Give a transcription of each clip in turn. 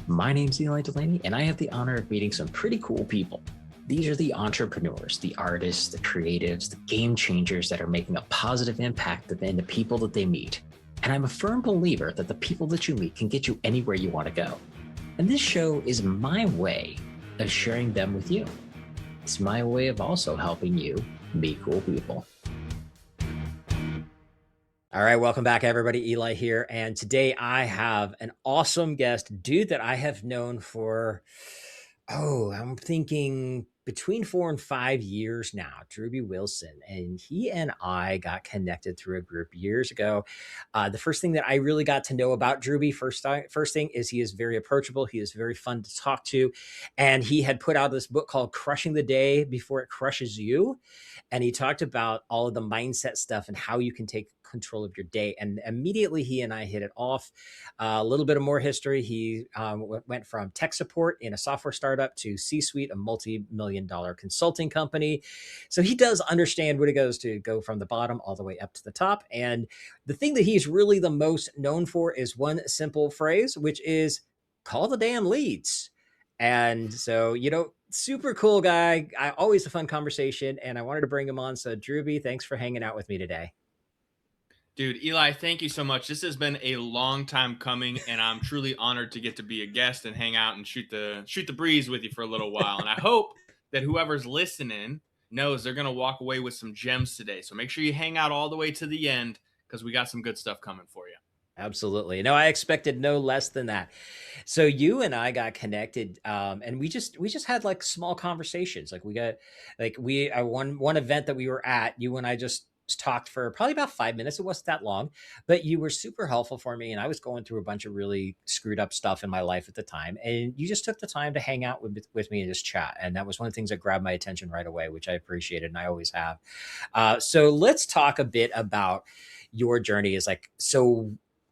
My name's Eli Delaney, and I have the honor of meeting some pretty cool people. These are the entrepreneurs, the artists, the creatives, the game changers that are making a positive impact in the people that they meet. And I'm a firm believer that the people that you meet can get you anywhere you want to go. And this show is my way of sharing them with you. It's my way of also helping you be cool people. All right, welcome back, everybody. Eli here. And today I have an awesome guest, dude that I have known for, I'm thinking between 4 and 5 years now, Drewbie Wilson. And he and I got connected through a group years ago. The first thing that I really got to know about Drewbie, first thing is he is very approachable. He is very fun to talk to. And he had put out this book called Crushing the Day Before It Crushes You. And he talked about all of the mindset stuff and how you can take control of your day. And immediately he and I hit it off. A little bit of more history. He went from tech support in a software startup to C-suite, a multi-million-dollar consulting company. So he does understand what it goes to go from the bottom all the way up to the top. And the thing that he's really the most known for is one simple phrase, which is call the damn leads. And so, super cool guy. Always a fun conversation, and I wanted to bring him on. So Drewbie, thanks for hanging out with me today. Dude, Eli, thank you so much. This has been a long time coming, and I'm truly honored to get to be a guest and hang out and shoot the breeze with you for a little while. And I hope that whoever's listening knows they're gonna walk away with some gems today. So make sure you hang out all the way to the end because we got some good stuff coming for you. Absolutely. No, I expected no less than that. So you and I got connected, and we just had like small conversations. Like one event that we were at, you and I just talked for probably about 5 minutes. It wasn't that long, but you were super helpful for me. And I was going through a bunch of really screwed up stuff in my life at the time. And you just took the time to hang out with me and just chat. And that was one of the things that grabbed my attention right away, which I appreciated. And I always have. So let's talk a bit about your journey.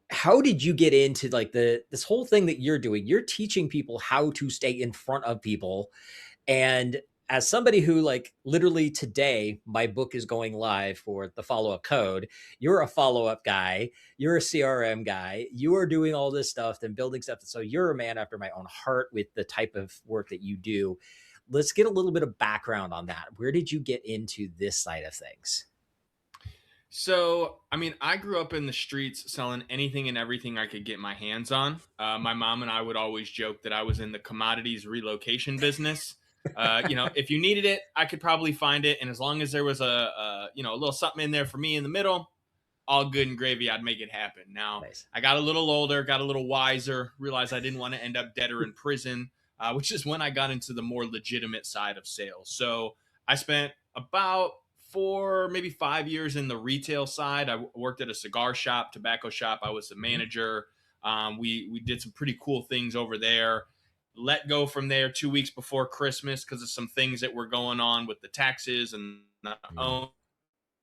How did you get into like this whole thing that you're doing? You're teaching people how to stay in front of people. And as somebody who like literally today, my book is going live for the follow-up code. You're a follow-up guy. You're a CRM guy. You are doing all this stuff and building stuff. So you're a man after my own heart with the type of work that you do. Let's get a little bit of background on that. Where did you get into this side of things? So, I grew up in the streets selling anything and everything I could get my hands on. My mom and I would always joke that I was in the commodities relocation business. If you needed it, I could probably find it, and as long as there was a little something in there for me in the middle, all good and gravy, I'd make it happen. Now, Nice. I got a little older, got a little wiser, realized I didn't want to end up dead or in prison, which is when I got into the more legitimate side of sales. So I spent about 4, maybe 5 years in the retail side. I worked at a cigar shop, tobacco shop. I was the manager. We did some pretty cool things over there. Let go from there 2 weeks before Christmas because of some things that were going on with the taxes and the owner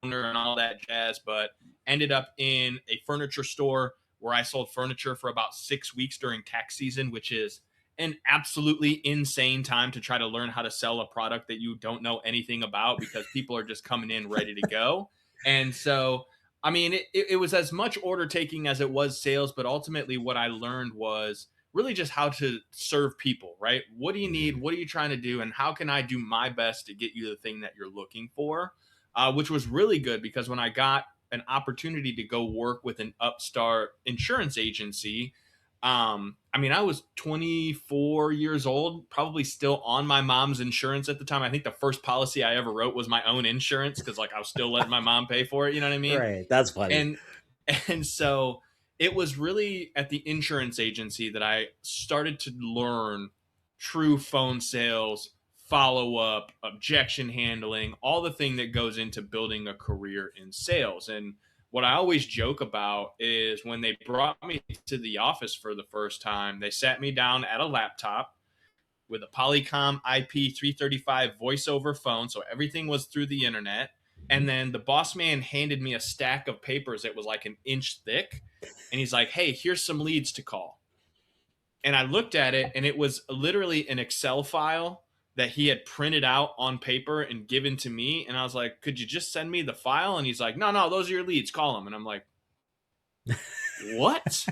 and all that jazz. But ended up in a furniture store where I sold furniture for about 6 weeks during tax season, which is an absolutely insane time to try to learn how to sell a product that you don't know anything about because people are just coming in ready to go. And so, it was as much order taking as it was sales, but ultimately what I learned was really just how to serve people, right? What do you need? What are you trying to do? And how can I do my best to get you the thing that you're looking for? Which was really good because when I got an opportunity to go work with an upstart insurance agency, I was 24 years old, probably still on my mom's insurance at the time. I think the first policy I ever wrote was my own insurance because like I was still letting my mom pay for it. You know what I mean? Right. That's funny. And so it was really at the insurance agency that I started to learn true phone sales, follow up, objection handling, all the thing that goes into building a career in sales. And what I always joke about is when they brought me to the office for the first time, they sat me down at a laptop with a Polycom IP 335 voice over phone. So everything was through the internet. And then the boss man handed me a stack of papers that was like an inch thick. And he's like, hey, here's some leads to call. And I looked at it and it was literally an Excel file that he had printed out on paper and given to me. And I was like, could you just send me the file? And he's like, no, those are your leads. Call them. And I'm like, what?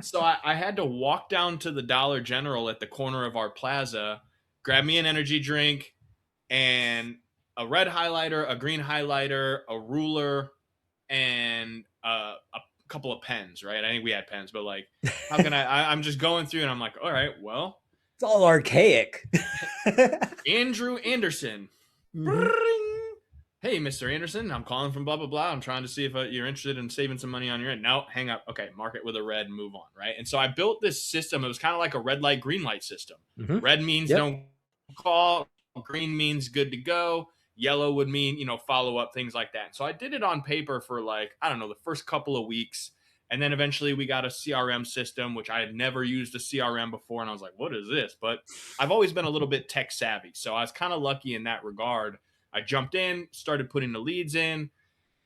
So I had to walk down to the Dollar General at the corner of our plaza, grab me an energy drink and a red highlighter, a green highlighter, a ruler, and a couple of pens, right? I think we had pens, but like, how can I'm just going through and I'm like, all right, well, It's all archaic. Andrew Anderson. Mhm. Bring. Hey, Mr. Anderson, I'm calling from blah, blah, blah. I'm trying to see if you're interested in saving some money on your end. No, hang up. Okay, mark it with a red and move on, right? And so I built this system. It was kind of like a red light, green light system. Mhm. Red means Yep. don't call. Green means good to go. Yellow would mean, follow up, things like that. So I did it on paper for like, I don't know, the first couple of weeks. And then eventually we got a CRM system, which I had never used a CRM before. And I was like, what is this? But I've always been a little bit tech savvy. So I was kind of lucky in that regard. I jumped in, started putting the leads in,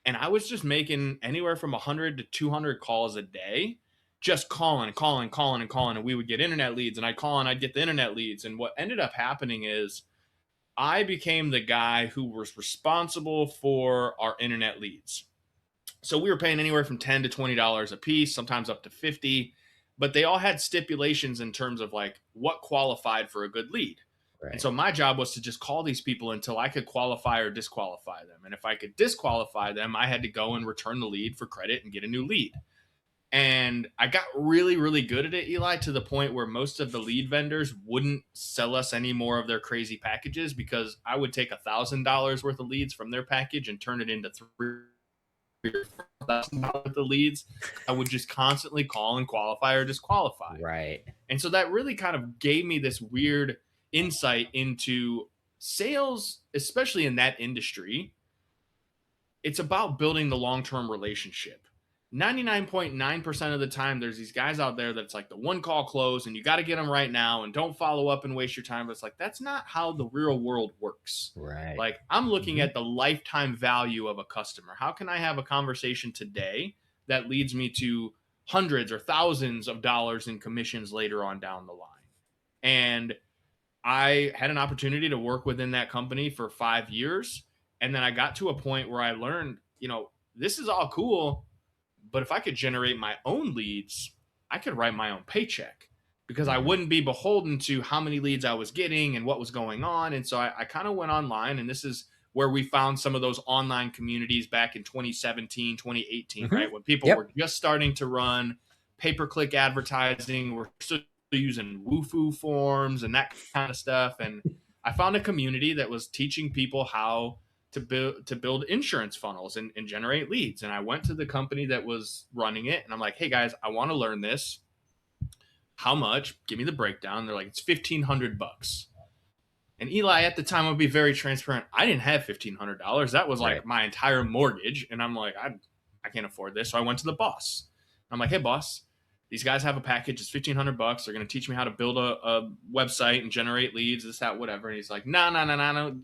and I was just making anywhere from 100 to 200 calls a day, just calling and calling, calling and calling. And we would get internet leads, and I'd call and I'd get the internet leads. And what ended up happening is I became the guy who was responsible for our internet leads. So we were paying anywhere from $10 to $20 a piece, sometimes up to 50, but they all had stipulations in terms of like what qualified for a good lead. And Right. so my job was to just call these people until I could qualify or disqualify them. And if I could disqualify them, I had to go and return the lead for credit and get a new lead. And I got really, really good at it, Eli, to the point where most of the lead vendors wouldn't sell us any more of their crazy packages because I would take $1,000 worth of leads from their package and turn it into $3,000 worth of leads. I would just constantly call and qualify or disqualify. Right. And so that really kind of gave me this weird insight into sales, especially in that industry. It's about building the long-term relationship. 99.9% of the time, there's these guys out there that's like the one call close and you got to get them right now and don't follow up and waste your time. But it's like, that's not how the real world works. Right. Like, I'm looking Mhm. at the lifetime value of a customer. How can I have a conversation today that leads me to hundreds or thousands of dollars in commissions later on down the line? And I had an opportunity to work within that company for 5 years. And then I got to a point where I learned, this is all cool, but if I could generate my own leads, I could write my own paycheck because I Mhm. wouldn't be beholden to how many leads I was getting and what was going on. And so I kind of went online, and this is where we found some of those online communities back in 2017, 2018, Mhm. right? When people Yep. were just starting to run pay-per-click advertising, we're still using woofu forms and that kind of stuff. And I found a community that was teaching people how to build insurance funnels and generate leads. And I went to the company that was running it, and I'm like, hey guys, I want to learn this. How much? Give me the breakdown. They're like, it's $1,500. And Eli, at the time, I'll be very transparent. I didn't have $1,500. That was Right. like my entire mortgage. And I'm like, I can't afford this. So I went to the boss. I'm like, hey boss, these guys have a package. It's $1,500. They're going to teach me how to build a website and generate leads, this, that, whatever. And he's like, no,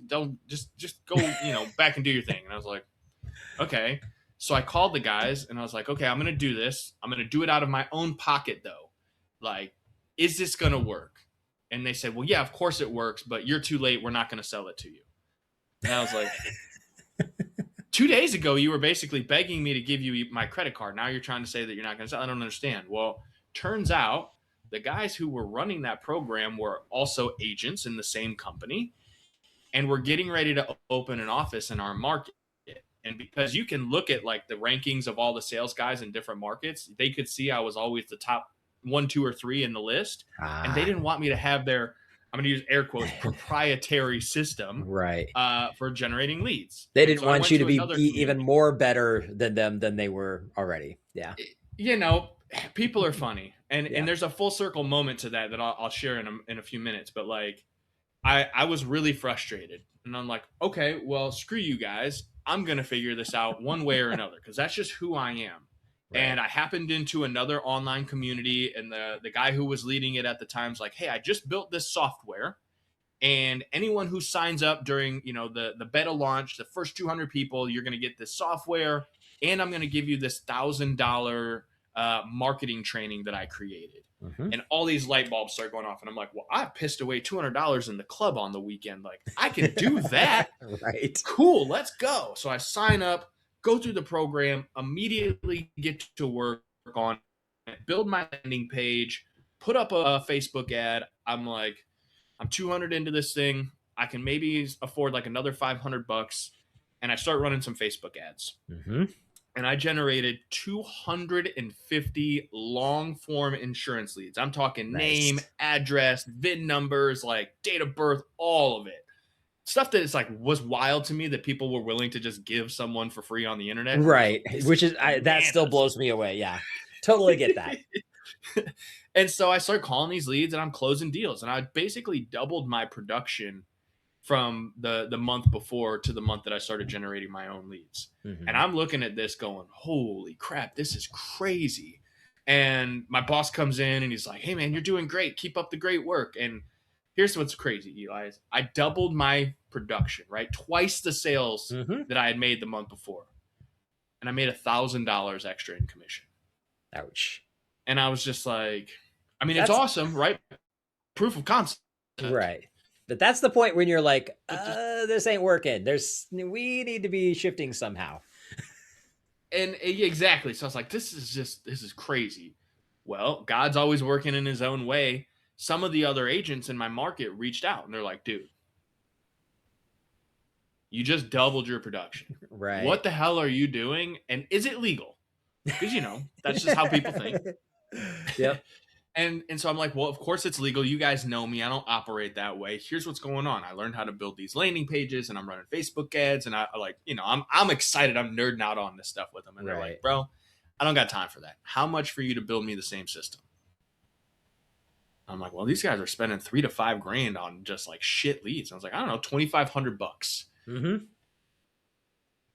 don't just go, back and do your thing. And I was like, okay. So I called the guys and I was like, okay, I'm going to do this. I'm going to do it out of my own pocket though. Like, is this going to work? And they said, well, yeah, of course it works, but you're too late. We're not going to sell it to you. And I was like, 2 days ago, you were basically begging me to give you my credit card. Now you're trying to say that you're not going to sell. I don't understand. Well, turns out the guys who were running that program were also agents in the same company, and we're getting ready to open an office in our market. And because you can look at like the rankings of all the sales guys in different markets, they could see I was always the top 1, 2, or 3 in the list. And they Ah. didn't want me to have their, I'm going to use air quotes, proprietary system Right. for generating leads. They And didn't so I want went you to to be another even community. more better than them than they were already. Yeah. You know, people are funny, and Yeah. there's a full circle moment to that I'll share in a few minutes. But like, I was really frustrated, and I'm like, okay, well, screw you guys. I'm gonna figure this out one way or another because that's just who I am. Right. And I happened into another online community, and the guy who was leading it at the time's like, hey, I just built this software, and anyone who signs up during the beta launch, the first 200 people, you're going to get this software, and I'm going to give you this $1,000 marketing training that I created. Mhm. And all these light bulbs start going off, and I'm like, well, I pissed away $200 in the club on the weekend. Like, I can do that. Right. Cool, let's go. So I sign up, go through the program, immediately get to work on build my landing page, put up a Facebook ad. I'm like, I'm 200 into this thing. I can maybe afford like another $500. And I start running some Facebook ads. Mm-hmm. And I generated 250 long form insurance leads. I'm talking Nice. name, address, VIN numbers, like date of birth, all of it. Stuff that is like was wild to me that people were willing to just give someone for free on the internet. Right. Like, Which is, that still blows me away. Yeah. Totally get that. And so I started calling these leads and I'm closing deals. And I basically doubled my production from the month before to the month that I started generating my own leads. Mm-hmm. And I'm looking at this going, holy crap, this is crazy. And my boss comes in and he's like, hey man, you're doing great. Keep up the great work. And here's what's crazy, Eli. I doubled my production, right? Twice the sales that I had made the month before. And I made $1,000 extra in commission. Ouch. And I was just like, I mean, it's awesome, right? Proof of concept. Right. But that's the point when you're like, this ain't working. We need to be shifting somehow. And exactly. So I was like, this is crazy. Well, God's always working in his own way. Some of the other agents in my market reached out and they're like, dude, you just doubled your production. Right. What the hell are you doing? And is it legal? Because, that's just how people think. Yep. And so I'm like, well, of course it's legal. You guys know me. I don't operate that way. Here's what's going on. I learned how to build these landing pages and I'm running Facebook ads. And I'm excited. I'm nerding out on this stuff with them. And they're like, bro, I don't got time for that. How much for you to build me the same system? I'm like, well, these guys are spending $3,000 to $5,000 on just like shit leads. I was like, I don't know, $2,500. Mm-hmm.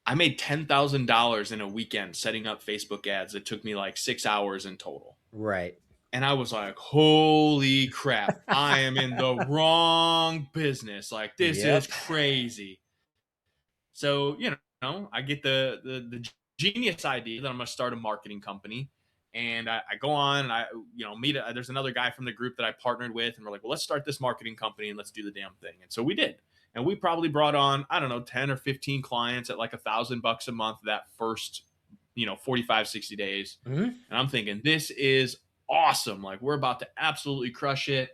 I made $10,000 in a weekend setting up Facebook ads. It took me like 6 hours in total. Right. And I was like, holy crap, I am in the wrong business. Like, this is crazy. So, I get the genius idea that I'm going to start a marketing company. And I go on and I meet there's another guy from the group that I partnered with. And we're like, well, let's start this marketing company and let's do the damn thing. And so we did. And we probably brought on, 10 or 15 clients at like $1,000 a month that first, 45, 60 days. Mm-hmm. And I'm thinking, this is awesome. Like, we're about to absolutely crush it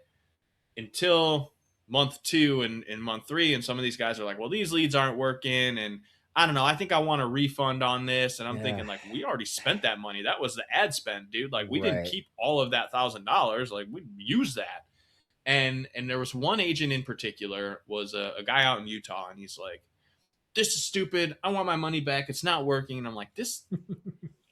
until month 2 and month 3. And some of these guys are like, well, these leads aren't working. And I don't know. I think I want a refund on this. And I'm thinking, like, we already spent that money. That was the ad spend, dude. Like, we didn't keep all of that $1,000. Like, we used that. And there was one agent in particular, was a guy out in Utah. And he's like, this is stupid. I want my money back. It's not working. And I'm like,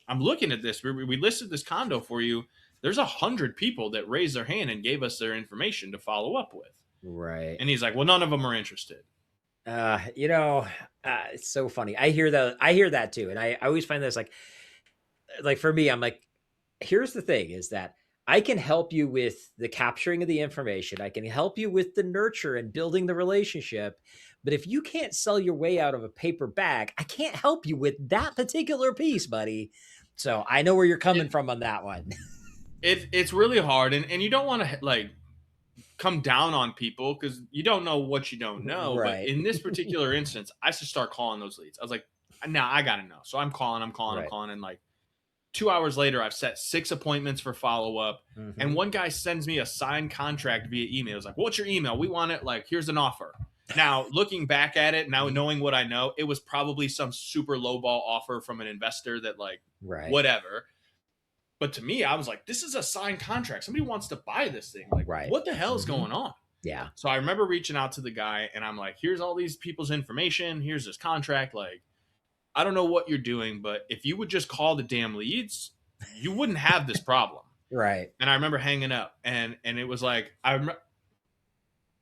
I'm looking at this. We listed this condo for you. There's 100 people that raised their hand and gave us their information to follow up with. Right. And he's like, well, none of them are interested. It's so funny. I hear that too. And I always find this like for me, I'm like, here's the thing is that I can help you with the capturing of the information. I can help you with the nurture and building the relationship. But if you can't sell your way out of a paper bag, I can't help you with that particular piece, buddy. So I know where you're coming from on that one. It's really hard. And you don't want to like come down on people because you don't know what you don't know. Right. But in this particular instance, I should start calling those leads. I was like, now I got to know. So I'm calling. And like 2 hours later, I've set 6 appointments for follow-up. Mm-hmm. And one guy sends me a signed contract via email. It's like, what's your email? We want it. Like, here's an offer. Now, looking back at it, now knowing what I know, it was probably some super lowball offer from an investor that like, whatever. But to me, I was like, this is a signed contract. Somebody wants to buy this thing. Like, what the hell is going on? Yeah. So I remember reaching out to the guy and I'm like, here's all these people's information. Here's this contract. Like, I don't know what you're doing, but if you would just call the damn leads, you wouldn't have this problem. Right. And I remember hanging up and it was like, I remember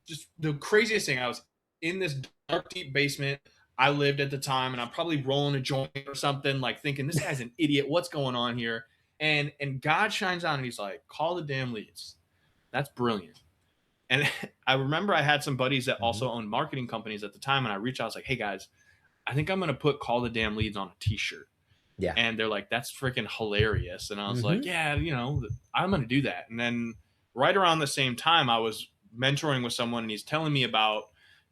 just the craziest thing. I was in this dark, deep basement I lived at the time, and I'm probably rolling a joint or something, like thinking this guy's an idiot. What's going on here? And God shines on and he's like, call the damn leads. That's brilliant. And I remember I had some buddies that also owned marketing companies at the time. And I reached out, I was like, hey guys, I think I'm going to put call the damn leads on a t-shirt. Yeah. And they're like, that's freaking hilarious. And I was like, yeah, I'm going to do that. And then right around the same time, I was mentoring with someone and he's telling me about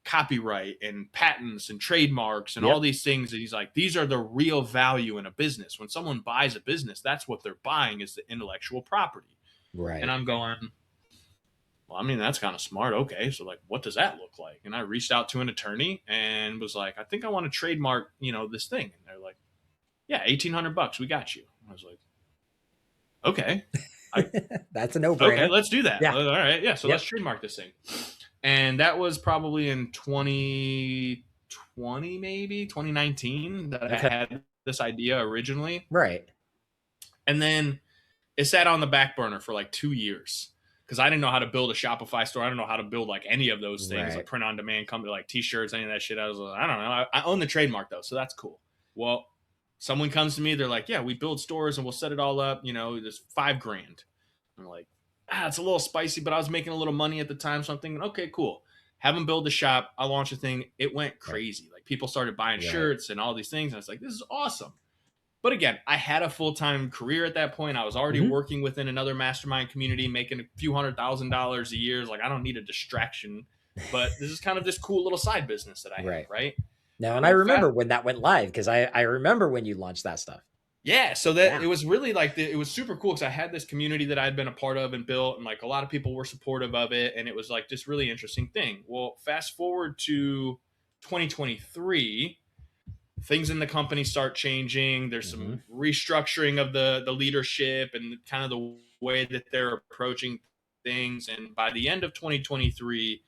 copyright and patents and trademarks and all Yep. these things. And he's like, these are the real value in a business. When someone buys a business, that's what they're buying, is the intellectual property. And Right. I'm going, well, I mean, that's kind of smart. Okay. So like, what does that look like? And I reached out to an attorney and was like, I think I want to trademark, this thing. And they're like, yeah, $1,800. We got you. I was like, okay. That's a Okay, no-brainer. let's do that. Yeah. All right. Yeah. So Yep. let's trademark this thing. And that was probably in 2020, maybe 2019, that I Okay. had this idea originally. Right. And then it sat on the back burner for like 2 years because I didn't know how to build a Shopify store. I don't know how to build like any of those things, Right. like print on demand company, like t-shirts, any of that shit. I was like, I don't know. I own the trademark though, so that's cool. Well, someone comes to me, they're like, yeah, we build stores and we'll set it all up. There's $5,000. I'm like, it's a little spicy, but I was making a little money at the time. So I'm thinking, okay, cool. Have them build the shop. I launched the thing. It went crazy. Like people started buying shirts and all these things. And I was like, this is awesome. But again, I had a full-time career at that point. I was already working within another mastermind community, making a few $100,000 a year. Like I don't need a distraction, but this is kind of this cool little side business that I have, right? Now, and I remember when that went live because I remember when you launched that stuff. Yeah, so that it was really like it was super cool because I had this community that I had been a part of and built, and like a lot of people were supportive of it, and it was like this really interesting thing. Well, fast forward to 2023, things in the company start changing. There's some restructuring of the leadership and kind of the way that they're approaching things. And by the end of 2023,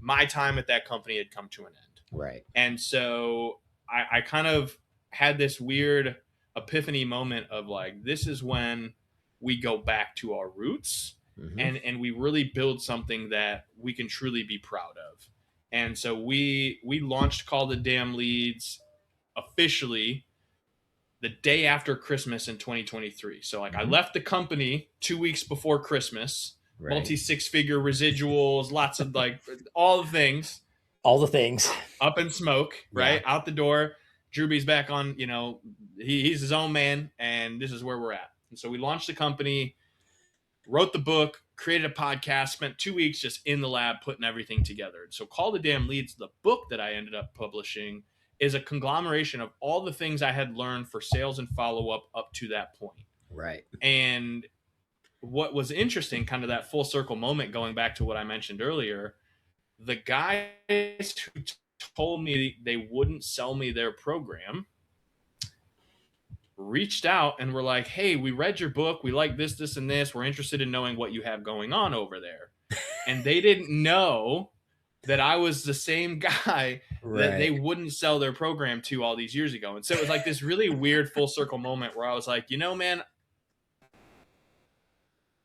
my time at that company had come to an end. Right. And so I kind of had this weird epiphany moment of like, this is when we go back to our roots and we really build something that we can truly be proud of. And so we launched Call the Damn Leads officially the day after Christmas in 2023. So like I left the company 2 weeks before Christmas, multi 6-figure residuals, lots of like all the things up in smoke, right? Out the door. Drewbie's back on, he's his own man, and this is where we're at. And so we launched the company, wrote the book, created a podcast, spent 2 weeks just in the lab putting everything together. So Call the Damn Leads, the book that I ended up publishing, is a conglomeration of all the things I had learned for sales and follow-up up to that point. Right. And what was interesting, kind of that full circle moment, going back to what I mentioned earlier, the guys who told me they wouldn't sell me their program reached out and were like, hey, we read your book. We like this, this, and this. We're interested in knowing what you have going on over there. And they didn't know that I was the same guy that they wouldn't sell their program to all these years ago. And so it was like this really weird full circle moment where I was like, man,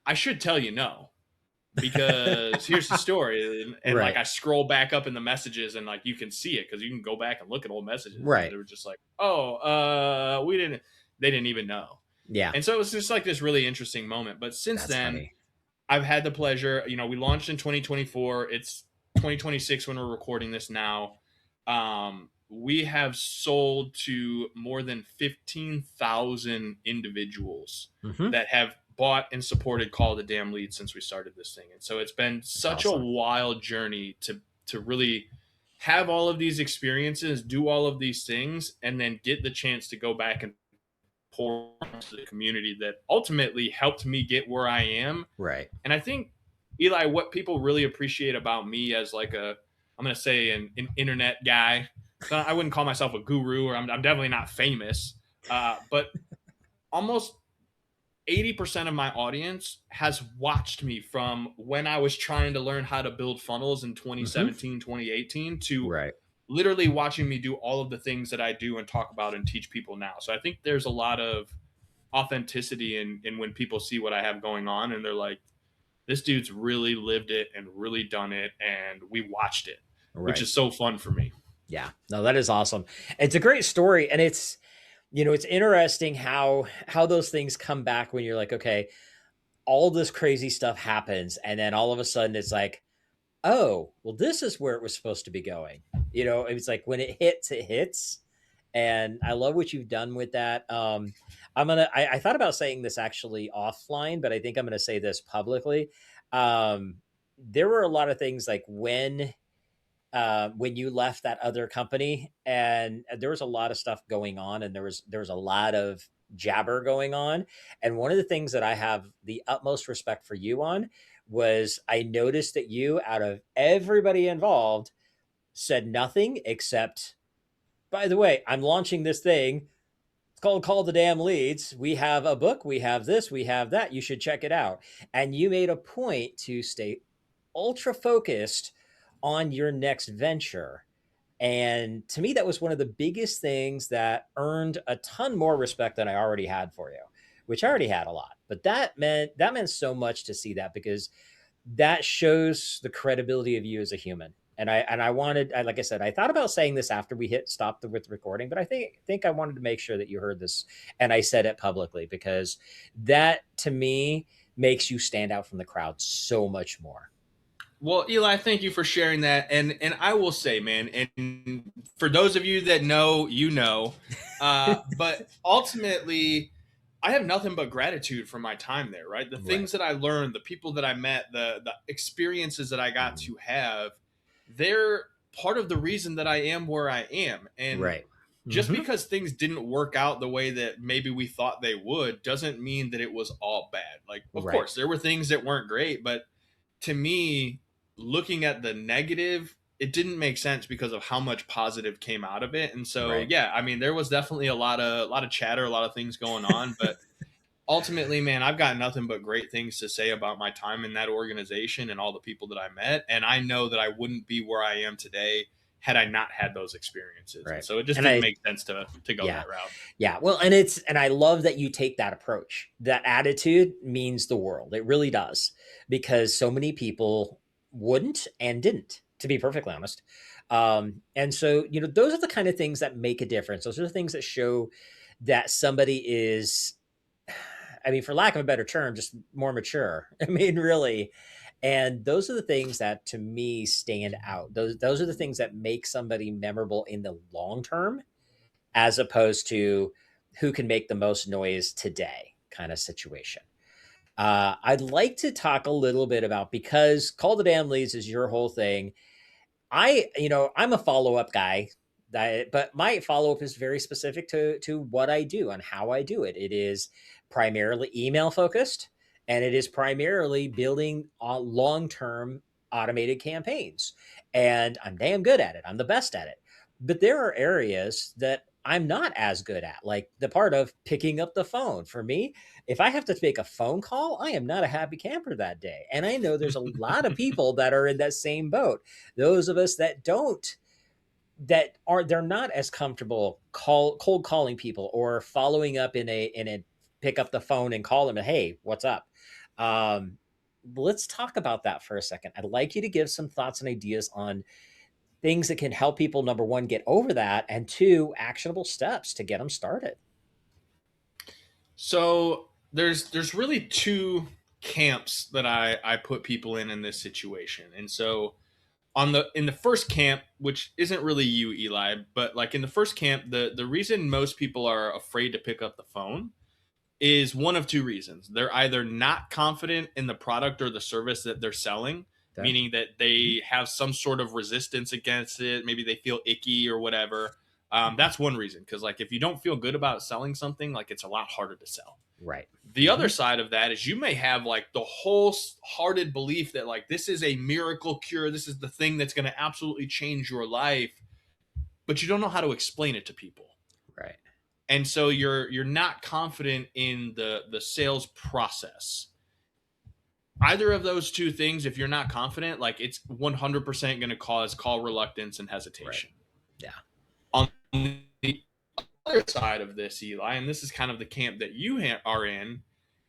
I should tell you no. Because here's the story, and like I scroll back up in the messages, and like you can see it because you can go back and look at old messages. They were just like, they didn't even know. Yeah. And so it was just like this really interesting moment. But since then, funny. I've had the pleasure. We launched in 2024. It's 2026 when we're recording this now. We have sold to more than 15,000 individuals that have bought and supported Call the Damn Lead since we started this thing. And so it's been such a wild journey to really have all of these experiences, do all of these things, and then get the chance to go back and pour into the community that ultimately helped me get where I am. Right. And I think, Eli, what people really appreciate about me as like I'm going to say an internet guy, I wouldn't call myself a guru, or I'm definitely not famous, but almost 80% of my audience has watched me from when I was trying to learn how to build funnels in 2017, 2018 to literally watching me do all of the things that I do and talk about and teach people now. So I think there's a lot of authenticity in when people see what I have going on and they're like, this dude's really lived it and really done it. And we watched it, which is so fun for me. Yeah, no, that is awesome. It's a great story. And it's interesting how those things come back when you're like, okay, all this crazy stuff happens. And then all of a sudden it's like, oh, well, this is where it was supposed to be going. It's like when it hits. And I love what you've done with that. I thought about saying this actually offline, but I think I'm going to say this publicly. There were a lot of things like when when you left that other company, and there was a lot of stuff going on, and there was a lot of jabber going on. And one of the things that I have the utmost respect for you on was I noticed that you, out of everybody involved, said nothing except, by the way, I'm launching this thing. It's called Call the Damn Leads. We have a book, we have this, we have that. You should check it out. And you made a point to stay ultra focused on your next venture. And to me, that was one of the biggest things that earned a ton more respect than I already had for you, which I already had a lot. But that meant so much to see that, because that shows the credibility of you as a human. Like I said, I thought about saying this after we hit stop with recording, but I think I wanted to make sure that you heard this, and I said it publicly, because that to me makes you stand out from the crowd so much more. Well, Eli, thank you for sharing that. And I will say, man, and for those of you that know, you know, but ultimately, I have nothing but gratitude for my time there, right? The Right. things that I learned, the people that I met, the experiences that I got to have, they're part of the reason that I am where I am. And Right. just Mm-hmm. because things didn't work out the way that maybe we thought they would doesn't mean that it was all bad. Like, of Right. course, there were things that weren't great, but to me, looking at the negative, it didn't make sense because of how much positive came out of it. And so, Right. yeah, I mean, there was definitely a lot of chatter, a lot of things going on, but ultimately, man, I've got nothing but great things to say about my time in that organization and all the people that I met. And I know that I wouldn't be where I am today had I not had those experiences. And Right. so it just And didn't I make sense to go Yeah. that route. Yeah. Well, and I love that you take that approach. That attitude means the world. It really does. Because so many people wouldn't and didn't, to be perfectly honest. And so, those are the kind of things that make a difference. Those are the things that show that somebody is, I mean, for lack of a better term, just more mature. I mean, really. And those are the things that to me stand out. Those are the things that make somebody memorable in the long term, as opposed to who can make the most noise today kind of situation. I'd like to talk a little bit about, because Call the Damn Leads is your whole thing. I'm a follow up guy, but my follow up is very specific to what I do and how I do it. It is primarily email focused, and it is primarily building long term automated campaigns. And I'm damn good at it. I'm the best at it. But there are areas that I'm not as good at, like the part of picking up the phone. For me, if I have to make a phone call, I am not a happy camper that day. And I know there's a lot of people that are in that same boat. Those of us they're not as comfortable cold calling people or following up in a pick up the phone and call them, hey, what's up. um, let's talk about that for a second. I'd like you to give some thoughts and ideas on things that can help people, number one, get over that, and two, actionable steps to get them started. So there's really two camps that I put people in this situation. And so in the first camp, which isn't really you, Eli, but like in the first camp, the reason most people are afraid to pick up the phone is one of two reasons. They're either not confident in the product or the service that they're selling, Okay. meaning that they have some sort of resistance against it. Maybe they feel icky or whatever. That's one reason. Because like if you don't feel good about selling something, like it's a lot harder to sell. Right. The other Mm-hmm. side of that is you may have like the wholehearted belief that like this is a miracle cure. This is the thing that's going to absolutely change your life, but you don't know how to explain it to people. Right. And so you're not confident in the sales process. Either of those two things, if you're not confident, like it's 100% going to cause call reluctance and Right. hesitation. Yeah. On the other side of this, Eli, and this is kind of the camp that you are in,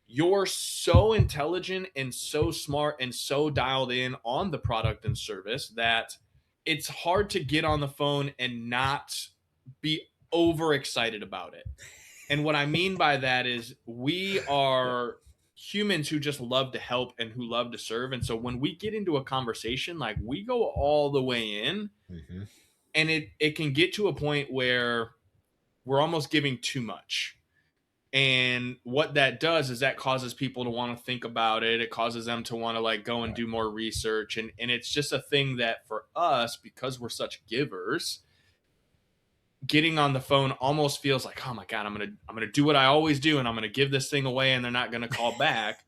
you're so intelligent and so smart and so dialed in on the product and service that it's hard to get on the phone and not be overexcited about it. And what I mean by that is we are humans who just love to help and who love to serve. And so when we get into a conversation, like we go all the way in, Mm-hmm. and it can get to a point where we're almost giving too much. And what that does is that causes people to want to think about it. It causes them to want to like go and Right. do more research. And it's just a thing that for us, because we're such givers, getting on the phone almost feels like, oh my God, I'm gonna do what I always do, and I'm gonna give this thing away and they're not gonna call back.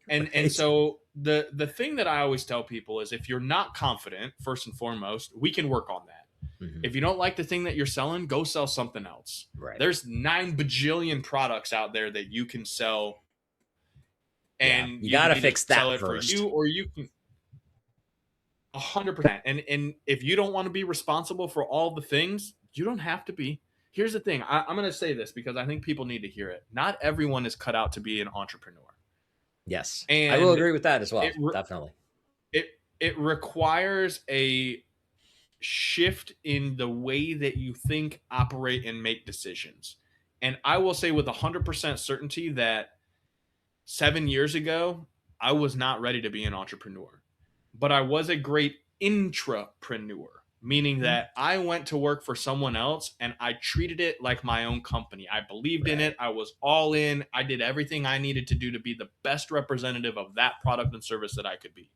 And Right. so the thing that I always tell people is if you're not confident, first and foremost, we can work on that. Mhm. If you don't like the thing that you're selling, go sell something else. Right. There's 9 bajillion products out there that you can sell, Yeah. and You you got can to either fix sell that it for first. you or you can 100%. And if you don't want to be responsible for all the things, you don't have to be. Here's the thing. I'm going to say this because I think people need to hear it. Not everyone is cut out to be an entrepreneur, Yes. I will and agree with that as it well. Definitely. it it requires a shift in the way that you think, operate, and make decisions. And I will say with 100% certainty that 7 years ago, I was not ready to be an entrepreneur, but I was a great intrapreneur, meaning Mhm. that I went to work for someone else and I treated it like my own company. I believed in it. Right. I was all in. I did everything I needed to do to be the best representative of that product and service that I could be.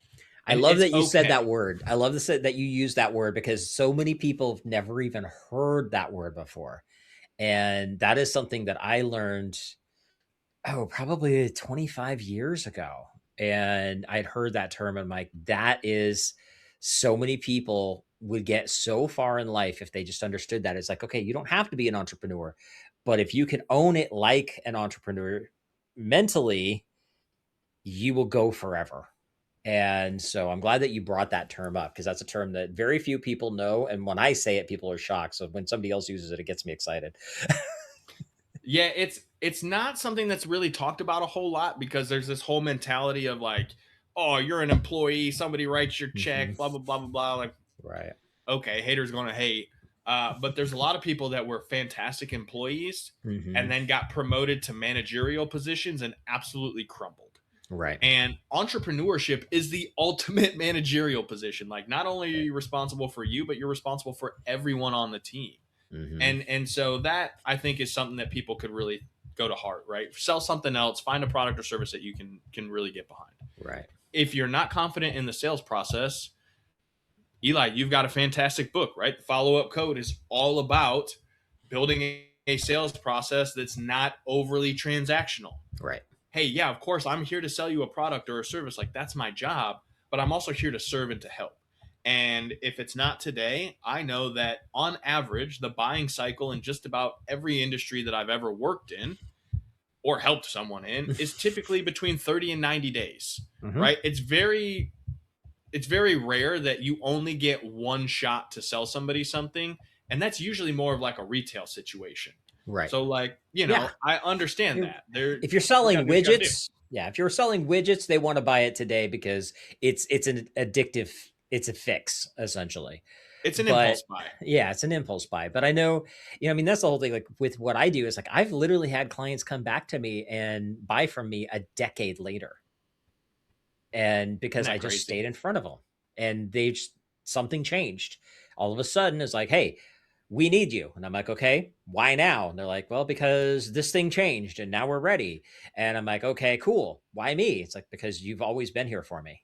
I And love it's that you said that okay. word. I love that you use that word because so many people have never even heard that word before. And that is something that I learned, oh, probably 25 years ago. And I'd heard that term and I'm like, that is so many people would get so far in life if they just understood that. It's like, okay, you don't have to be an entrepreneur, but if you can own it like an entrepreneur mentally, you will go forever. And so I'm glad that you brought that term up because that's a term that very few people know. And when I say it, people are shocked. So when somebody else uses it, it gets me excited. Yeah, it's not something that's really talked about a whole lot because there's this whole mentality of like, oh, you're an employee, somebody writes your Hmm. check, blah blah blah blah blah. Like, Right. okay, haters gonna hate. But there's a lot of people that were fantastic employees and Hmm. then got promoted to managerial positions and absolutely crumbled. Right. And entrepreneurship is the ultimate managerial position. Like, not only are Right. you responsible for you, but you're responsible for everyone on the team. Hmm. And so that I think is something that people could really go to heart, right? Sell something else, find a product or service that you can really get behind. Right. If you're not confident in the sales process, Eli, you've got a fantastic book, right? The Follow Up Code is all about building a sales process that's not overly transactional. Right. Hey, yeah, of course, I'm here to sell you a product or a service. Like, that's my job, but I'm also here to serve and to help. And if it's not today, I know that on average, the buying cycle in just about every industry that I've ever worked in or helped someone in is typically between 30 and 90 days, Hmm. right? It's very rare that you only get one shot to sell somebody something, and that's usually more of like a retail situation. Right. So like, Yeah. I understand You're- that. There if you're we got to selling do what you got to do. widgets, yeah, if you're selling widgets, they want to buy it today because it's an addictive, it's a fix essentially. It's an But impulse buy. yeah, it's an impulse buy. But I know, I mean, that's the whole thing. Like with what I do is like I've literally had clients come back to me and buy from me a decade later. And Isn't because I that just crazy? stayed in front of them and they just, something changed. All of a sudden it's like, hey, we need you. And I'm like, okay, why now? And they're like, well, because this thing changed and now we're ready. And I'm like, okay, cool. Why me? It's like, because you've always been here for me.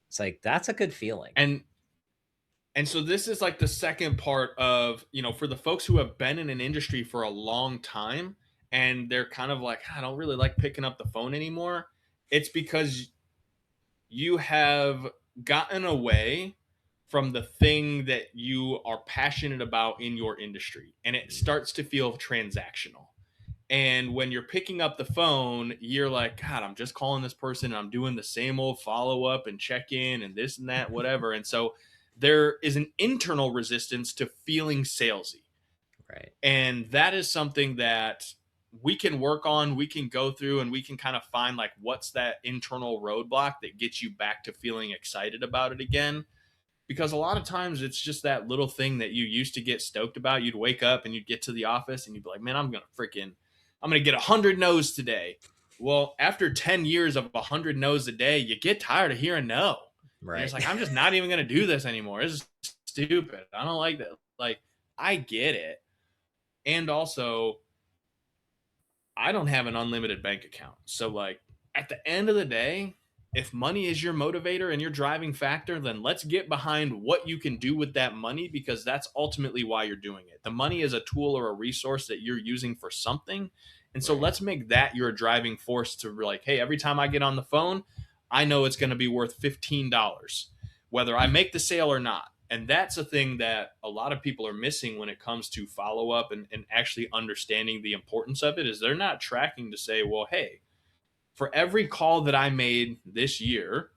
It's like, that's a good feeling. And so this is like the second part of, for the folks who have been in an industry for a long time and they're kind of like, I don't really like picking up the phone anymore. It's because you have gotten away from the thing that you are passionate about in your industry and it starts to feel transactional. And when you're picking up the phone, you're like, God, I'm just calling this person and I'm doing the same old follow up and check in and this and that, whatever. And so there is an internal resistance to feeling salesy. Right. And that is something that we can work on, we can go through, and we can kind of find like what's that internal roadblock that gets you back to feeling excited about it again. Because a lot of times it's just that little thing that you used to get stoked about. You'd wake up and you'd get to the office and you'd be like, man, I'm gonna get 100 no's today. Well, after 10 years of 100 no's a day, you get tired of hearing no. And it's Right. like, I'm just not even gonna do this anymore. This is stupid. I don't like that. Like, I get it. And also, I don't have an unlimited bank account. So, like, at the end of the day, if money is your motivator and your driving factor, then let's get behind what you can do with that money, because that's ultimately why you're doing it. The money is a tool or a resource that you're using for something. And so Right. let's make that your driving force to be like, hey, every time I get on the phone, I know it's going to be worth $15, whether I make the sale or not. And that's a thing that a lot of people are missing when it comes to follow up and actually understanding the importance of it, is they're not tracking to say, well, hey, for every call that I made this year,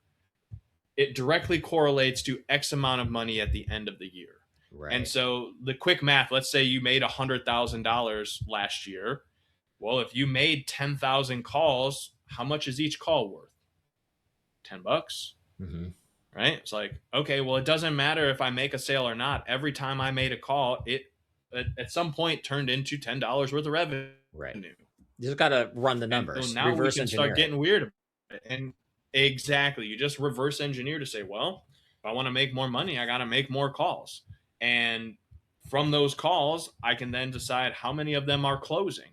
it directly correlates to X amount of money at the end of the year. And Right. so the quick math, let's say you made $100,000 last year. Well, if you made 10,000 calls, how much is each call worth? $10, Mm-hmm. right? It's like, okay, well, it doesn't matter if I make a sale or not. Every time I made a call, it at some point turned into $10 worth of revenue. Right. You just got to run the And so numbers, now we reverse can start engineer it. getting weird. And exactly, you just reverse engineer to say, well, if I want to make more money, I got to make more calls. And from those calls, I can then decide how many of them are closing.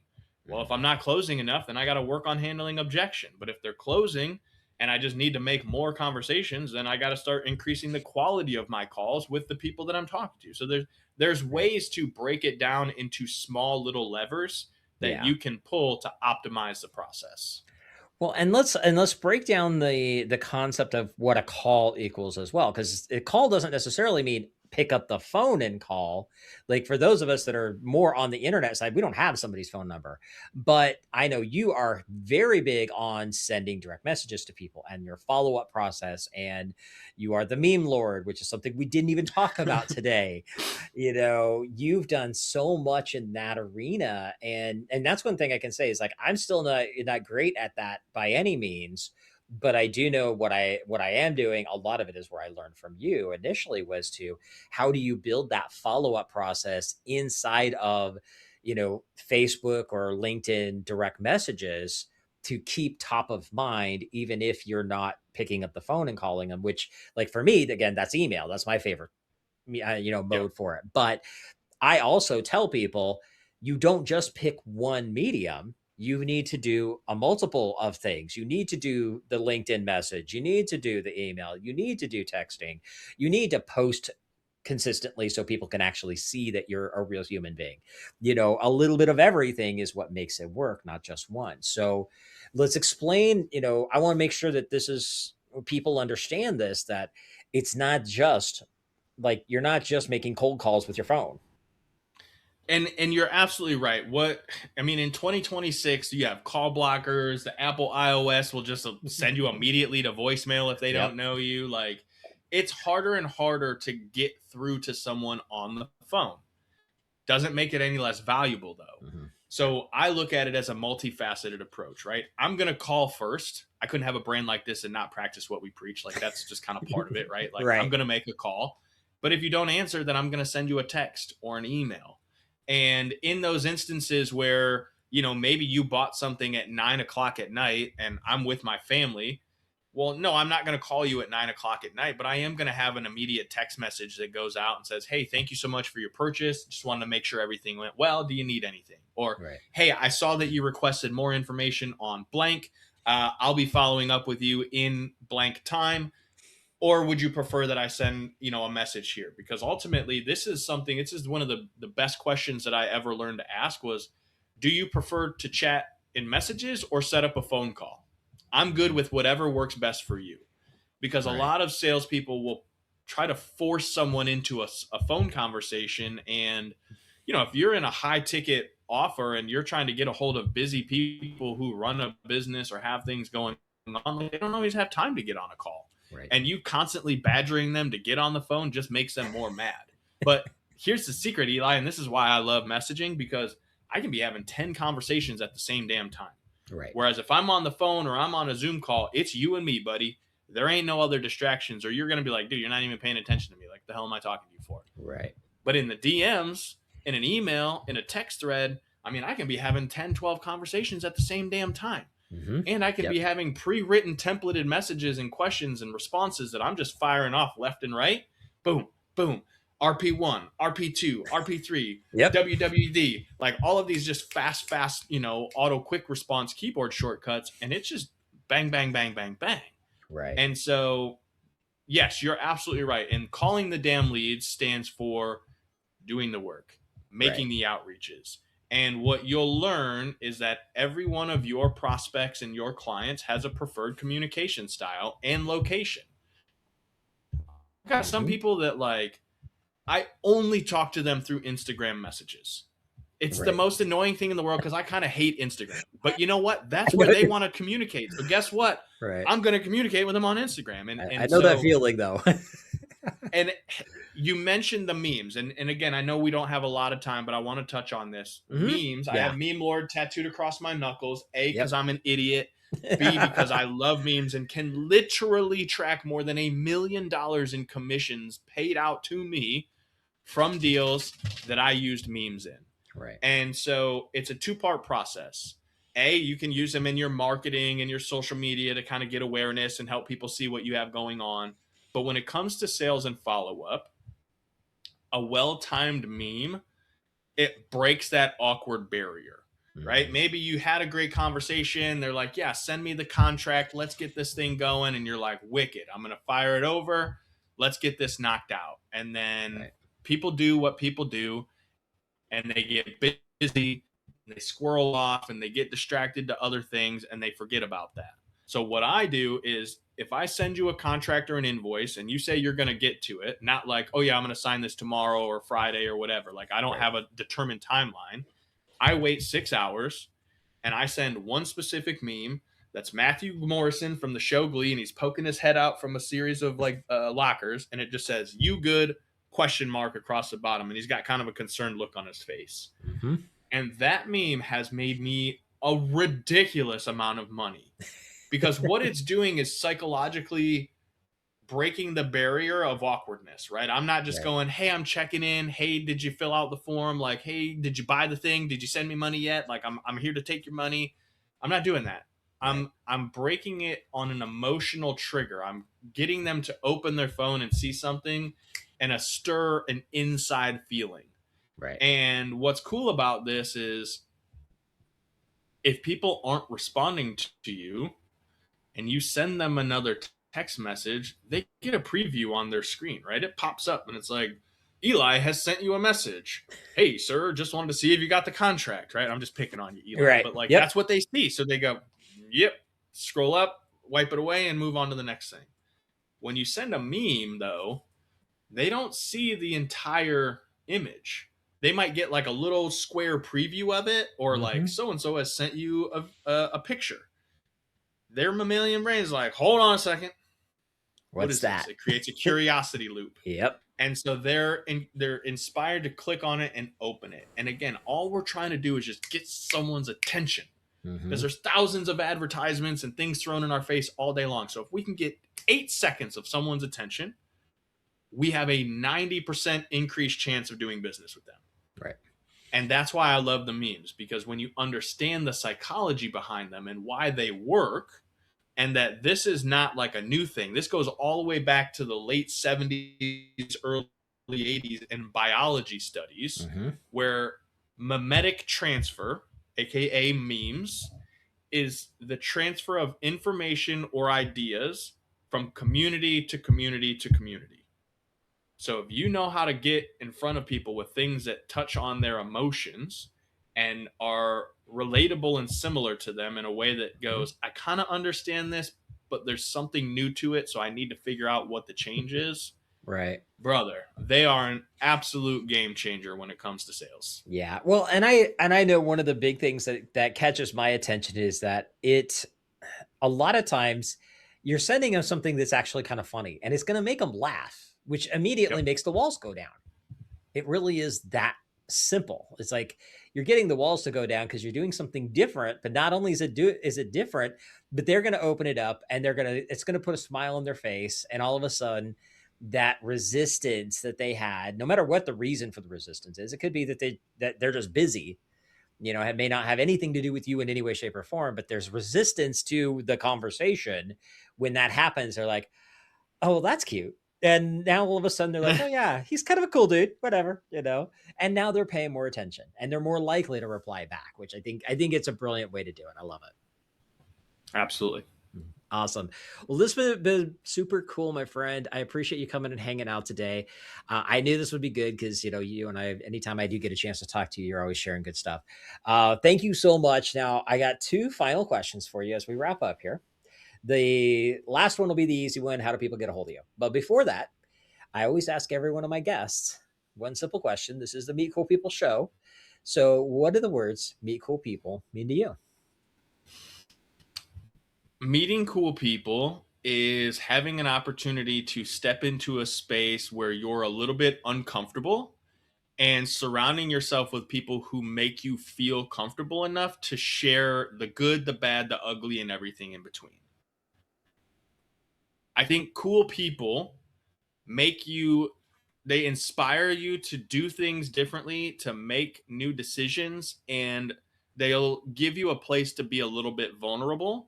Well, if Mm-hmm. I'm not closing enough, then I got to work on handling objection. But if they're closing and I just need to make more conversations, then I got to start increasing the quality of my calls with the people that I'm talking to. So there's Right. ways to break it down into small little levers that Yeah. you can pull to optimize the process. Well, and let's break down the concept of what a call equals as well, because a call doesn't necessarily mean pick up the phone and call. Like for those of us that are more on the internet side, we don't have somebody's phone number, but I know you are very big on sending direct messages to people and your follow up process, and you are the meme lord, which is something we didn't even talk about today. You've done so much in that arena, and that's one thing I can say is like I'm still not great at that by any means, but I do know what I am doing. A lot of it is where I learned from you initially, was to how do you build that follow-up process inside of Facebook or LinkedIn direct messages to keep top of mind, even if you're not picking up the phone and calling them, which, like, for me, again, that's email. That's my favorite Yep. mode for it. But I also tell people, you don't just pick one medium. You need to do a multiple of things. You need to do the LinkedIn message. You need to do the email. You need to do texting. You need to post consistently so people can actually see that you're a real human being. A little bit of everything is what makes it work, not just one. So let's explain, I want to make sure that this is people understand this, that it's not just like you're not just making cold calls with your phone. And you're absolutely right. What I mean, in 2026, you have call blockers. The Apple iOS will just send you immediately to voicemail if they don't Yep. know you. Like, it's harder and harder to get through to someone on the phone. Doesn't make it any less valuable, though. Mm-hmm. So I look at it as a multifaceted approach, right? I'm going to call first. I couldn't have a brand like this and not practice what we preach. Like, that's just kind of part of it, right? Like, I'm Right. going to make a call. But if you don't answer, then I'm going to send you a text or an email. And in those instances where, maybe you bought something at 9 o'clock at night and I'm with my family, well, no, I'm not going to call you at 9 o'clock at night, but I am going to have an immediate text message that goes out and says, hey, thank you so much for your purchase. Just wanted to make sure everything went well. Do you need anything? Or, Right. hey, I saw that you requested more information on blank. I'll be following up with you in blank time. Or would you prefer that I send, a message here? Because ultimately, this is one of the best questions that I ever learned to ask was, do you prefer to chat in messages or set up a phone call? I'm good Mm-hmm. with whatever works best for you. Because a Right. lot of salespeople will try to force someone into a phone conversation. And, if you're in a high ticket offer and you're trying to get a hold of busy people who run a business or have things going on, they don't always have time to get on a call. Right. And you constantly badgering them to get on the phone just makes them more mad. But here's the secret, Eli, and this is why I love messaging, because I can be having 10 conversations at the same damn time. Right. Whereas if I'm on the phone or I'm on a Zoom call, it's you and me, buddy. There ain't no other distractions, or you're going to be like, dude, you're not even paying attention to me. Like, the hell am I talking to you for? Right. But in the DMs, in an email, in a text thread, I mean, I can be having 10, 12 conversations at the same damn time. Mm-hmm. And I can Yep. be having pre-written templated messages and questions and responses that I'm just firing off left and right. Boom, boom. RP1, RP2, RP3, Yep. WWD, like all of these just fast, auto quick response keyboard shortcuts. And it's just bang, bang, bang, bang, bang. Right. And so, yes, you're absolutely right. And calling the damn leads stands for doing the work, Right. making the outreaches. And what you'll learn is that every one of your prospects and your clients has a preferred communication style and location. I've got some people that like, I only talk to them through Instagram messages. It's the Right. most annoying thing in the world because I kind of hate Instagram. But you know what? That's where they want to communicate. So guess what? Right. I'm going to communicate with them on Instagram. I know that feeling though. And you mentioned the memes. And again, I know we don't have a lot of time, but I want to touch on this. Memes. I have Meme Lord tattooed across my knuckles. A, because I'm an idiot. B, because I love memes and can literally track more than $1 million in commissions paid out to me from deals that I used memes in. Right. And so it's a two-part process. A, you can use them in your marketing and your social media to kind of get awareness and help people see what you have going on. But when it comes to sales and follow-up, a well-timed meme, it breaks that awkward barrier, right? Maybe you had a great conversation. They're like, yeah, send me the contract. Let's get this thing going. And you're like, wicked. I'm going to fire it over. Let's get this knocked out. And then people do what people do, and they get busy, and they squirrel off, and they get distracted to other things, and they forget about that. So what I do is if I send you a contract or an invoice and you say you're going to get to it, not like, oh yeah, I'm going to sign this tomorrow or Friday or whatever. Like I don't have a determined timeline. I wait 6 hours and I send one specific meme. That's Matthew Morrison from the show Glee, and he's poking his head out from a series of like lockers, and it just says "You good?" ? Across the bottom, and he's got kind of a concerned look on his face. And that meme has made me a ridiculous amount of money because what it's doing is psychologically breaking the barrier of awkwardness, right? I'm not just going, hey, I'm checking in. Hey, did you fill out the form? Like, hey, did you buy the thing? Did you send me money yet? Like, I'm here to take your money. I'm not doing that. I'm breaking it on an emotional trigger. I'm getting them to open their phone and see something and stir an inside feeling. Right. And what's cool about this is if people aren't responding to you and you send them another text message, they get a preview on their screen, right? It pops up and it's like, Eli has sent you a message. Hey, sir, just wanted to see if you got the contract, right? I'm just picking on you, Eli. Right. But like that's what they see. So they go, yep, scroll up, wipe it away, and move on to the next thing. When you send a meme, though, they don't see the entire image. They might get like a little square preview of it, or like so-and-so has sent you a picture. Their mammalian brain is like, hold on a second. What is that? This? It creates a curiosity loop. Yep. And so they're inspired to click on it and open it. And again, all we're trying to do is just get someone's attention because there's thousands of advertisements and things thrown in our face all day long. So if we can get 8 seconds of someone's attention, we have a 90% increased chance of doing business with them. Right. And that's why I love the memes, because when you understand the psychology behind them and why they work, and that this is not like a new thing. This goes all the way back to the late 70s, early 80s in biology studies, where memetic transfer, aka memes, is the transfer of information or ideas from community to community to community. So if you know how to get in front of people with things that touch on their emotions and are relatable and similar to them in a way that goes, I kind of understand this, but there's something new to it, so I need to figure out what the change is. Right. Brother, they are an absolute game changer when it comes to sales. Yeah. Well, and I know one of the big things that catches my attention is that a lot of times you're sending them something that's actually kind of funny and it's going to make them laugh, which immediately makes the walls go down. It really is that simple. It's like you're getting the walls to go down because you're doing something different, but not only is it different, but they're going to open it up and it's going to put a smile on their face. And all of a sudden that resistance that they had, no matter what the reason for the resistance is, it could be that they're just busy, it may not have anything to do with you in any way, shape or form, but there's resistance to the conversation. When that happens, they're like, oh, well, that's cute. And now all of a sudden they're like, oh yeah, he's kind of a cool dude, whatever, And now they're paying more attention and they're more likely to reply back, which I think it's a brilliant way to do it. I love it. Absolutely. Awesome. Well, this has been super cool, my friend. I appreciate you coming and hanging out today. I knew this would be good because, you and I, anytime I do get a chance to talk to you, you're always sharing good stuff. Thank you so much. Now, I got two final questions for you as we wrap up here. The last one will be the easy one. How do people get a hold of you? But before that, I always ask every one of my guests one simple question. This is the Meet Cool People show. So what do the words meet cool people mean to you? Meeting cool people is having an opportunity to step into a space where you're a little bit uncomfortable and surrounding yourself with people who make you feel comfortable enough to share the good, the bad, the ugly, and everything in between. I think cool people they inspire you to do things differently, to make new decisions, and they'll give you a place to be a little bit vulnerable.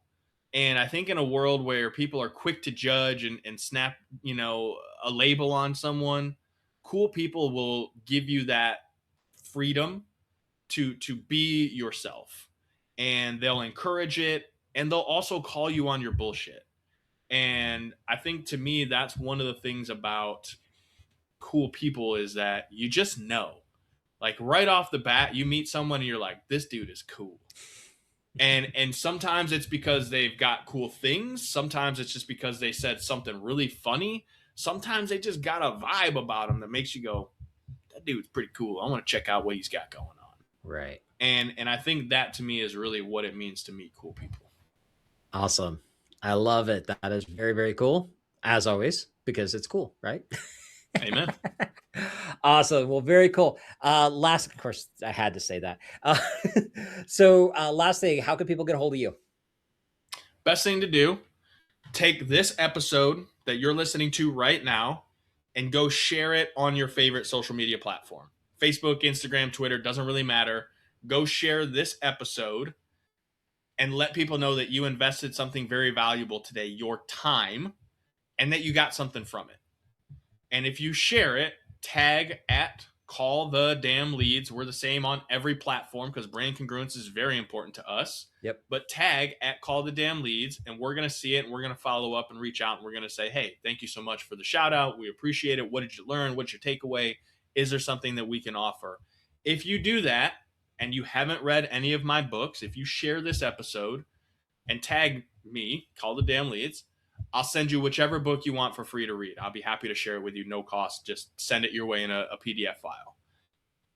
And I think in a world where people are quick to judge and snap, a label on someone, cool people will give you that freedom to be yourself. And they'll encourage it, and they'll also call you on your bullshit. And I think to me, that's one of the things about cool people is that you just know. Like right off the bat, you meet someone and you're like, this dude is cool. And sometimes it's because they've got cool things. Sometimes it's just because they said something really funny. Sometimes they just got a vibe about them that makes you go, that dude's pretty cool. I want to check out what he's got going on. Right. And I think that to me is really what it means to meet cool people. Awesome. I love it. That is very, very cool, as always, because it's cool, right? Amen. Awesome. Well, very cool. Last, of course, I had to say that. Last thing, how can people get a hold of you? Best thing to do, take this episode that you're listening to right now and go share it on your favorite social media platform. Facebook, Instagram, Twitter, doesn't really matter. Go share this episode and let people know that you invested something very valuable today, your time, and that you got something from it. And if you share it, tag at Call the Damn Leads. We're the same on every platform because brand congruence is very important to us. Yep. But tag at Call the Damn Leads, and we're going to see it, and we're going to follow up and reach out, and we're going to say, hey, thank you so much for the shout out. We appreciate it. What did you learn? What's your takeaway? Is there something that we can offer? If you do that and you haven't read any of my books, if you share this episode and tag me, Call the Damn Leads, I'll send you whichever book you want for free to read. I'll be happy to share it with you, no cost. Just send it your way in a PDF file.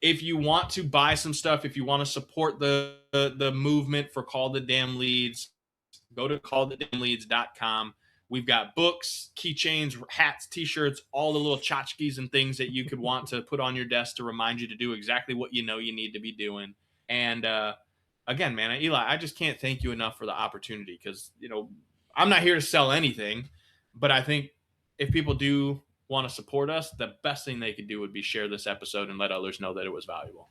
If you want to buy some stuff, if you want to support the movement for Call the Damn Leads, go to callthedamnleads.com. We've got books, keychains, hats, t-shirts, all the little tchotchkes and things that you could want to put on your desk to remind you to do exactly what you know you need to be doing. And again, man, Eli, I just can't thank you enough for the opportunity because, I'm not here to sell anything, but I think if people do want to support us, the best thing they could do would be share this episode and let others know that it was valuable.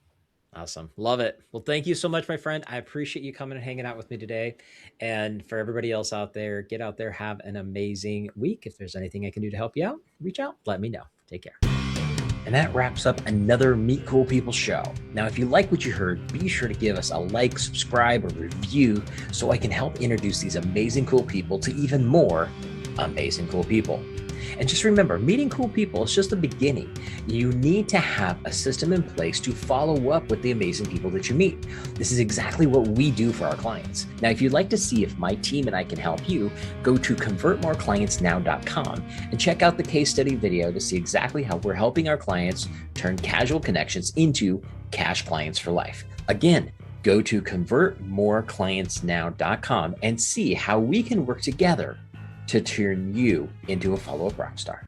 Awesome. Love it. Well, thank you so much, my friend. I appreciate you coming and hanging out with me today. And for everybody else out there, get out there, have an amazing week. If there's anything I can do to help you out, reach out, let me know. Take care. And that wraps up another Meet Cool People show. Now, if you like what you heard, be sure to give us a like, subscribe, or review so I can help introduce these amazing cool people to even more amazing cool people. And just remember, meeting cool people is just the beginning. You need to have a system in place to follow up with the amazing people that you meet. This is exactly what we do for our clients. Now, if you'd like to see if my team and I can help you, go to convertmoreclientsnow.com and check out the case study video to see exactly how we're helping our clients turn casual connections into cash clients for life. Again, go to convertmoreclientsnow.com and see how we can work together to turn you into a follow-up rock star.